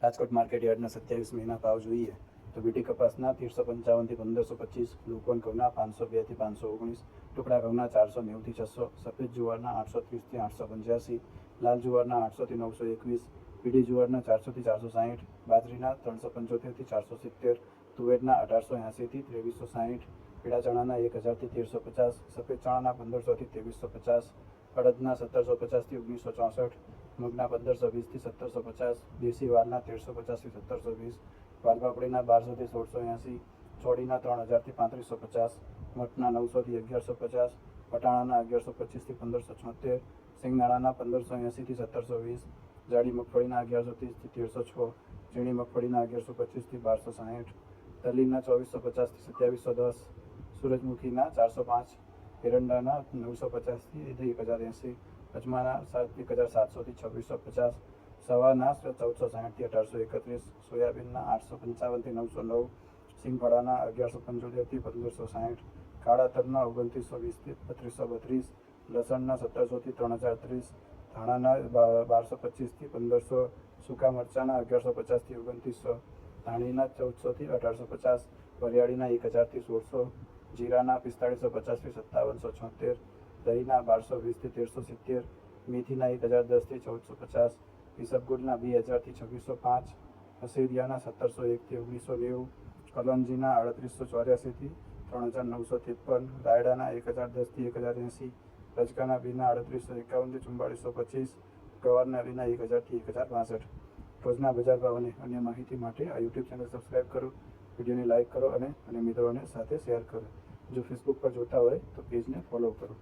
Rajkot market યાર્ડના 27 મહિના ભાવ જોઈએ તો બીટી કપાસના 1355 થી 1525, ગ્લુકોન ઘઉંના 502 થી 519, ટુકડા ઘઉંના 490 થી 600, સફેદ જુવારના 830 થી 885, લાલ જુવારના 800 થી 921, પીળી જુવારના 400 થી 460, બાજરીના 375 થી 470, તુવેરના 1880 થી 2360, પીળા ચણાના 1000 થી 1350, સફેદ ચણાના 1500 થી 2350, અડદના 1750 થી 1964, મગના 1520 થી 1750, દેશી વાલના 1350 થી 1720, વાલપાપડીના 1200 થી 1680, ચોળીના 3000 થી 3550, મઠના 900 થી 1150, વટાણાના 1125 થી 1576, સિંગદાણાના 1580 થી 1720, જાડી મગફળીના 1130 થી 1306, ઝીણી મગફળીના 1125 થી 1260, તલીના 2450 થી 2710, સૂરજમુખીના 405, એરંડાના 950 થી 1080, અજમાના 1700 થી 2650, સવાના 1460 થી 1831, સોયાબીનના 855 થી 909, સિંગફળાના 1175 થી 1560, કાળા તલના 2920 થી 3232, લસણના 1700 થી 3030, ધાણાના 1225 થી 1500, સૂકા મરચાના 1150 થી 2900, ધાણીના 1400 થી 1850, વરિયાળીના 1000 થી 1600, જીરાના 4550 થી 5776, દહીંના 1220 થી 1370, મેથીના 1010 થી 1450, ઈસબગુલના 2000 થી 2605, અસેરિયાના 1701 થી 1990, કલંજીના 3884 થી 3953, રાયડાના 1010 થી 1080, રજકાના બીના 3851 થી 4425, ગવારના બીના 1000 થી 1062. રોજના બજાર ભાવ અને અન્ય માહિતી માટે આ યુટ્યુબ ચેનલ સબસ્ક્રાઈબ કરો, વિડીયોને લાઇક કરો અને મિત્રોને સાથે શેર કરો. જો ફેસબુક પર જોતા હોય તો પેજને ફોલો કરો.